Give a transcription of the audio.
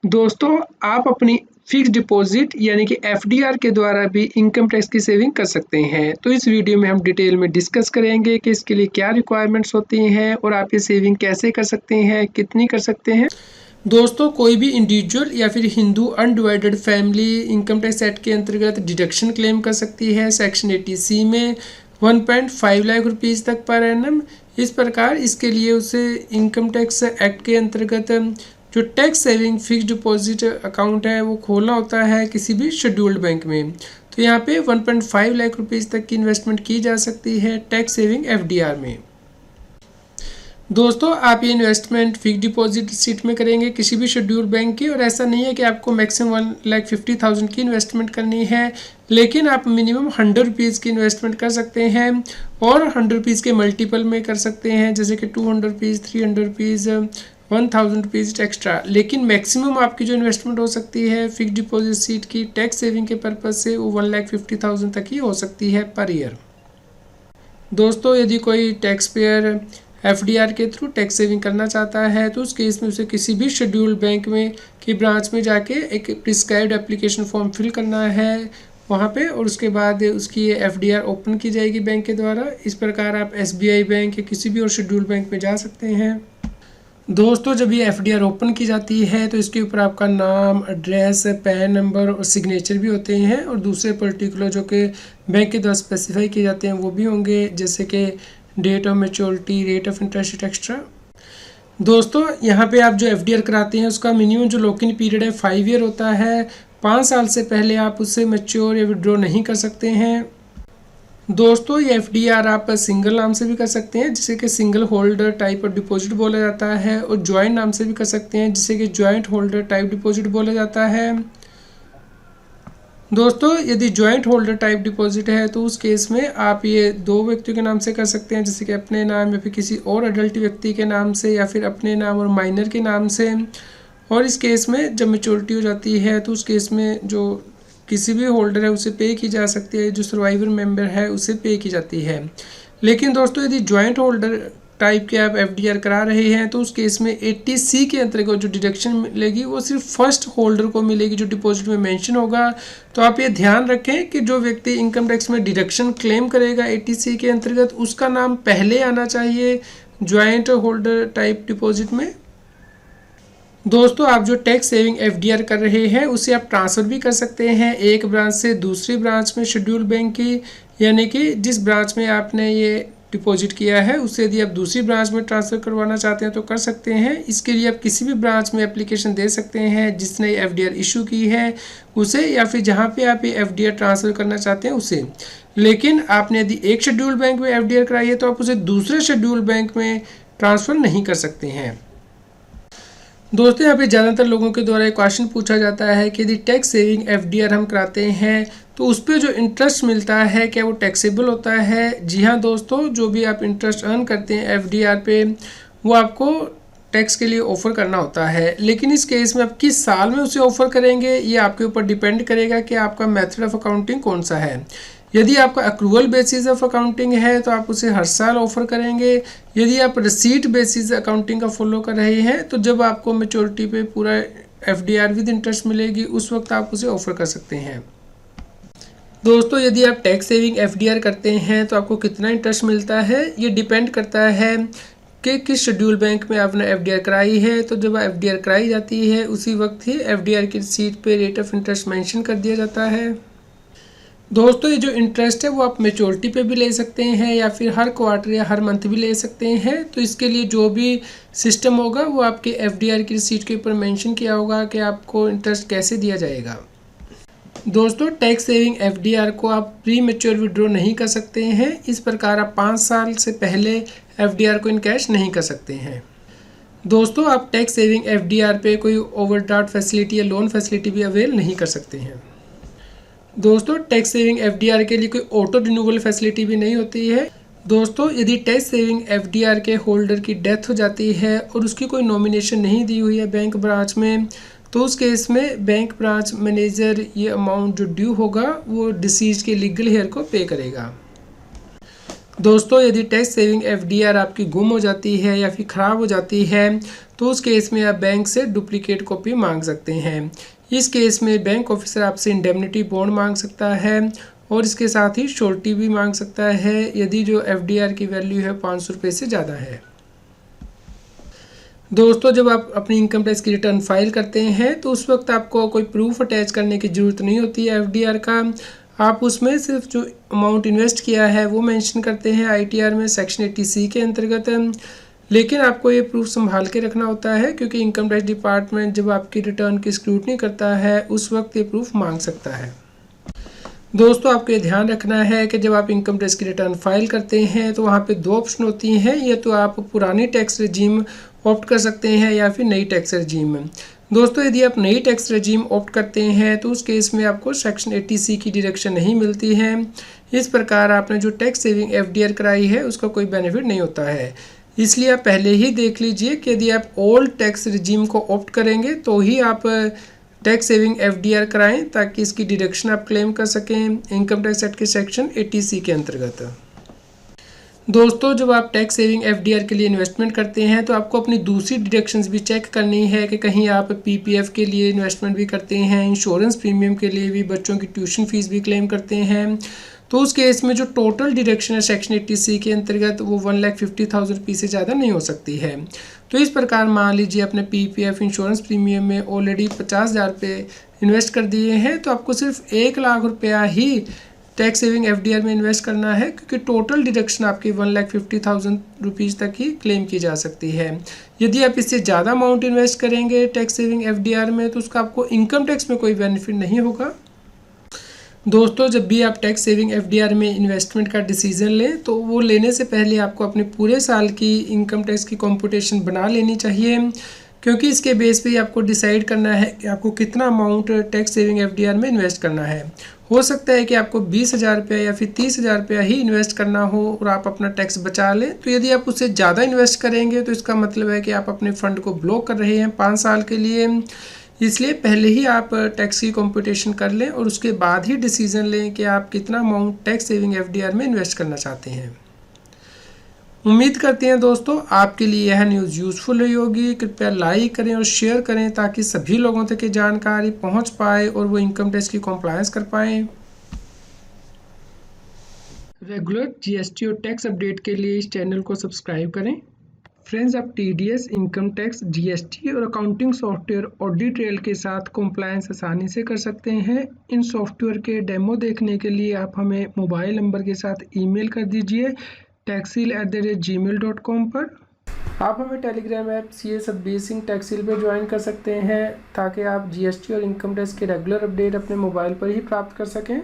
दोस्तों, आप अपनी फिक्स्ड डिपॉजिट यानी कि एफडीआर के द्वारा भी इनकम टैक्स की सेविंग कर सकते हैं। तो इस वीडियो में हम डिटेल में डिस्कस करेंगे कि इसके लिए क्या रिक्वायरमेंट्स होती हैं और आप ये सेविंग कैसे कर सकते हैं, कितनी कर सकते हैं। दोस्तों, कोई भी इंडिविजुअल या फिर Hindu undivided family income tax act के अंतर्गत डिडक्शन क्लेम कर सकती है सेक्शन 80C में 1.5 लाख रुपीज़ तक पर एनम। इस प्रकार इसके लिए उसे इनकम टैक्स एक्ट के अंतर्गत जो tax saving fixed deposit account है वो खोलना होता है किसी भी शेड्यूल्ड बैंक में। तो यहाँ पे 1.5 लाख रुपीज़ तक की इन्वेस्टमेंट की जा सकती है टैक्स सेविंग एफडीआर में। दोस्तों, आप ये इन्वेस्टमेंट फिक्स डिपॉजिट सीट में करेंगे किसी भी शेड्यूल बैंक की, और ऐसा नहीं है कि आपको मैक्सिमम 1,50,000 की इन्वेस्टमेंट करनी है, लेकिन आप मिनिमम 100 रुपीज़ की इन्वेस्टमेंट कर सकते हैं और 100 रुपीज़ के मल्टीपल में कर सकते हैं, जैसे कि 200 रुपीज़, 300 रुपीज़, 1000 रुपीज़ एक्स्ट्रा। लेकिन मैक्सिमम आपकी जो इन्वेस्टमेंट हो सकती है फिक्स डिपॉजिट सीट की टैक्स सेविंग के पर्पज़ से वो 1,50,000 तक ही हो सकती है पर ईयर। दोस्तों, यदि कोई टैक्स पेयर एफडीआर के थ्रू टैक्स सेविंग करना चाहता है तो उस केस में उसे किसी भी शेड्यूल्ड बैंक में की ब्रांच में जाके एक प्रिस्क्राइब्ड एप्लीकेशन फॉर्म फिल करना है वहाँ पे, और उसके बाद उसकी ये एफडीआर ओपन की जाएगी बैंक के द्वारा। इस प्रकार आप एसबीआई बैंक या किसी भी और शेड्यूल्ड बैंक में जा सकते हैं। दोस्तों, जब ये एफडीआर ओपन की जाती है तो इसके ऊपर आपका नाम, एड्रेस, पैन नंबर और सिग्नेचर भी होते हैं, और दूसरे पर्टिकुलर जो कि बैंक के द्वारा स्पेसिफाई किए जाते हैं वो भी होंगे, जैसे कि date of maturity, rate of interest extra. दोस्तों, यहाँ पे आप जो एफडीआर कराते हैं उसका मिनिमम जो लॉक इन पीरियड है 5 ईयर होता है। 5 साल से पहले आप उससे मैच्योर या विड्रॉ नहीं कर सकते हैं। दोस्तों, ये एफडीआर आप सिंगल नाम से भी कर सकते हैं, जिसे कि single holder type of deposit बोला जाता है, और ज्वाइंट नाम से भी कर सकते हैं, जिसे कि ज्वाइंट होल्डर टाइप डिपॉजिट बोला जाता है। दोस्तों, यदि ज्वाइंट होल्डर टाइप डिपॉजिट है तो उस केस में आप ये 2 व्यक्तियों के नाम से कर सकते हैं, जैसे कि अपने नाम या फिर किसी और अडल्ट व्यक्ति के नाम से, या फिर अपने नाम और माइनर के नाम से। और इस केस में जब मैच्योरिटी हो जाती है तो उस केस में जो किसी भी होल्डर है उसे पे की जा सकती है, जो सर्वाइवर मेंबर है उसे पे की जाती है। लेकिन दोस्तों, यदि ज्वाइंट होल्डर टाइप के आप एफडीआर करा रहे हैं तो उस केस में 80C के अंतर्गत जो डिडक्शन मिलेगी वो सिर्फ फर्स्ट होल्डर को मिलेगी जो डिपॉजिट में मेंशन होगा। तो आप ये ध्यान रखें कि जो व्यक्ति इनकम टैक्स में डिडक्शन क्लेम करेगा 80C के अंतर्गत, उसका नाम पहले आना चाहिए ज्वाइंट होल्डर टाइप डिपॉजिट में। दोस्तों, आप जो टैक्स सेविंग एफडीआर कर रहे हैं उसे आप ट्रांसफ़र भी कर सकते हैं एक ब्रांच से दूसरी ब्रांच में शेड्यूल बैंक की, यानी कि जिस ब्रांच में आपने ये डिपॉजिट किया है उससे यदि आप दूसरी ब्रांच में ट्रांसफ़र करवाना चाहते हैं तो कर सकते हैं। इसके लिए आप किसी भी ब्रांच में एप्लीकेशन दे सकते हैं जिसने एफडीआर इशू की है उसे, या फिर जहां पे आप ये एफडीआर ट्रांसफ़र करना चाहते हैं उसे। लेकिन आपने यदि एक शेड्यूल बैंक में एफडीआर कराई है तो आप उसे दूसरे शेड्यूल बैंक में ट्रांसफ़र नहीं कर सकते हैं। दोस्तों, यहाँ पे ज़्यादातर लोगों के द्वारा एक क्वेश्चन पूछा जाता है कि यदि टैक्स सेविंग एफडीआर हम कराते हैं तो उस पर जो इंटरेस्ट मिलता है क्या वो टैक्सेबल होता है। जी हाँ दोस्तों, जो भी आप इंटरेस्ट अर्न करते हैं एफडीआर पे वो आपको टैक्स के लिए ऑफ़र करना होता है, लेकिन इस केस में आप किस साल में उसे ऑफ़र करेंगे ये आपके ऊपर डिपेंड करेगा कि आपका मेथड ऑफ अकाउंटिंग कौन सा है। यदि आपका अक्रूवल बेसिस ऑफ अकाउंटिंग है तो आप उसे हर साल ऑफर करेंगे। यदि आप रिसीट बेसिस अकाउंटिंग का फॉलो कर रहे हैं तो जब आपको मैच्योरिटी पे पूरा एफडीआर विद इंटरेस्ट मिलेगी उस वक्त आप उसे ऑफर कर सकते हैं। दोस्तों, यदि आप टैक्स सेविंग एफडीआर करते हैं तो आपको कितना इंटरेस्ट मिलता है ये डिपेंड करता है कि किस शेड्यूल बैंक में आपने एफडीआर कराई है। तो जब एफडीआर कराई जाती है उसी वक्त ही एफडीआर की रिसीट पे रेट ऑफ इंटरेस्ट मेंशन कर दिया जाता है। दोस्तों, ये जो इंटरेस्ट है वो आप मैच्योरिटी पे भी ले सकते हैं या फिर हर क्वार्टर या हर मंथ भी ले सकते हैं। तो इसके लिए जो भी सिस्टम होगा वो आपके एफडीआर की रिसीट के ऊपर मेंशन किया होगा कि आपको इंटरेस्ट कैसे दिया जाएगा। दोस्तों, टैक्स सेविंग एफडीआर को आप प्री मैच्योर विड्रॉ नहीं कर सकते हैं। इस प्रकार आप 5 साल से पहले एफडीआर को इन कैश नहीं कर सकते हैं। दोस्तों, आप टैक्स सेविंग एफडीआर पे कोई ओवरड्राफ्ट फैसिलिटी या लोन फैसिलिटी भी अवेल नहीं कर सकते हैं। दोस्तों, टैक्स सेविंग एफडीआर के लिए कोई ऑटो रिन्यूअल फैसिलिटी भी नहीं होती है। दोस्तों, यदि टैक्स सेविंग एफडीआर के होल्डर की डेथ हो जाती है और उसकी कोई नॉमिनेशन नहीं दी हुई है बैंक ब्रांच में, तो उस केस में बैंक ब्रांच मैनेजर ये अमाउंट जो ड्यू होगा वो डिसीज के लीगल हेयर को पे करेगा। दोस्तों यदि टैक्स सेविंग एफडीआर आपकी गुम हो जाती है या फिर ख़राब हो जाती है तो उस केस में आप बैंक से डुप्लीकेट कॉपी मांग सकते हैं। इस केस में बैंक ऑफिसर आपसे इंडेमनिटी बॉन्ड मांग सकता है और इसके साथ ही श्योरिटी भी मांग सकता है यदि जो एफडीआर की वैल्यू है 500 रुपये से ज़्यादा है। दोस्तों जब आप अपनी इनकम टैक्स की रिटर्न फाइल करते हैं तो उस वक्त आपको कोई प्रूफ अटैच करने की ज़रूरत नहीं होती है एफडीआर का। आप उसमें सिर्फ जो अमाउंट इन्वेस्ट किया है वो मेंशन करते हैं आईटीआर में सेक्शन 80C के अंतर्गत। लेकिन आपको ये प्रूफ संभाल के रखना होता है क्योंकि इनकम टैक्स डिपार्टमेंट जब आपकी रिटर्न की स्क्रूटनी करता है उस वक्त ये प्रूफ मांग सकता है। दोस्तों आपको ये ध्यान रखना है कि जब आप इनकम टैक्स की रिटर्न फाइल करते हैं तो वहाँ पे दो ऑप्शन होती हैं, या तो आप पुरानी टैक्स रजीम ऑप्ट कर सकते हैं या फिर नई टैक्स रजीम। दोस्तों यदि आप नई टैक्स रजीम ऑप्ट करते हैं तो उस केस में आपको सेक्शन 80C की डिडक्शन नहीं मिलती है। इस प्रकार आपने जो टैक्स सेविंग एफडीआर कराई है उसका कोई बेनिफिट नहीं होता है। इसलिए आप पहले ही देख लीजिए कि यदि आप ओल्ड टैक्स रजीम को ऑप्ट करेंगे तो ही आप टैक्स सेविंग एफडीआर कराएं ताकि इसकी डिडक्शन आप क्लेम कर सकें इनकम टैक्स एक्ट के सेक्शन 80C के अंतर्गत। दोस्तों जब आप टैक्स सेविंग एफडीआर के लिए इन्वेस्टमेंट करते हैं तो आपको अपनी दूसरी डिडक्शंस भी चेक करनी है कि कहीं आप पीपीएफ के लिए इन्वेस्टमेंट भी करते हैं, इंश्योरेंस प्रीमियम के लिए भी, बच्चों की ट्यूशन फीस भी क्लेम करते हैं। तो उस केस में जो टोटल डिडक्शन है सेक्शन 80C के अंतर्गत वो 1,50,000 रुपये से ज़्यादा नहीं हो सकती है। तो इस प्रकार मान लीजिए अपने पीपीएफ इंश्योरेंस प्रीमियम में ऑलरेडी 50,000 रुपये इन्वेस्ट कर दिए हैं तो आपको सिर्फ 1,00,000 रुपया ही टैक्स सेविंग एफडीआर में इन्वेस्ट करना है क्योंकि टोटल डिडक्शन आपकी 1,50,000 रुपीज़ तक ही क्लेम की जा सकती है। यदि आप इससे ज़्यादा अमाउंट इन्वेस्ट करेंगे टैक्स सेविंग एफडीआर में तो उसका आपको इनकम टैक्स में कोई बेनिफिट नहीं होगा। दोस्तों जब भी आप टैक्स सेविंग एफडीआर में इन्वेस्टमेंट का डिसीजन लें तो वो लेने से पहले आपको अपने पूरे साल की इनकम टैक्स की कंप्यूटेशन बना लेनी चाहिए, क्योंकि इसके बेस पे आपको डिसाइड करना है कि आपको कितना अमाउंट टैक्स सेविंग एफडीआर में इन्वेस्ट करना है। हो सकता है कि आपको 20,000 रुपया या फिर 30,000 रुपया ही इन्वेस्ट करना हो और आप अपना टैक्स बचा लें। तो यदि आप उससे ज़्यादा इन्वेस्ट करेंगे तो इसका मतलब है कि आप अपने फ़ंड को ब्लॉक कर रहे हैं 5 साल के लिए। इसलिए पहले ही आप टैक्स की कंप्यूटेशन कर लें और उसके बाद ही डिसीजन लें कि आप कितना अमाउंट टैक्स सेविंग एफडीआर में इन्वेस्ट करना चाहते हैं। उम्मीद करते हैं दोस्तों आपके लिए यह न्यूज़ यूज़फुल रही होगी। कृपया लाइक करें और शेयर करें ताकि सभी लोगों तक ये जानकारी पहुंच पाए और वो इनकम टैक्स की कॉम्प्लायंस कर पाएँ। रेगुलर जीएसटी और टैक्स अपडेट के लिए इस चैनल को सब्सक्राइब करें। फ्रेंड्स आप टीडीएस, इनकम टैक्स, जीएसटी और अकाउंटिंग सॉफ्टवेयर ऑडिट ट्रेल के साथ कॉम्प्लायंस आसानी से कर सकते हैं। इन सॉफ्टवेयर के डेमो देखने के लिए आप हमें मोबाइल नंबर के साथ ईमेल कर दीजिए taxil@gmail.com पर। आप हमें Telegram app CA Satbir Singh Taxil पर ज्वाइन कर सकते हैं ताकि आप जीएसटी और इनकम टैक्स के रेगुलर अपडेट अपने मोबाइल पर ही प्राप्त कर सकें।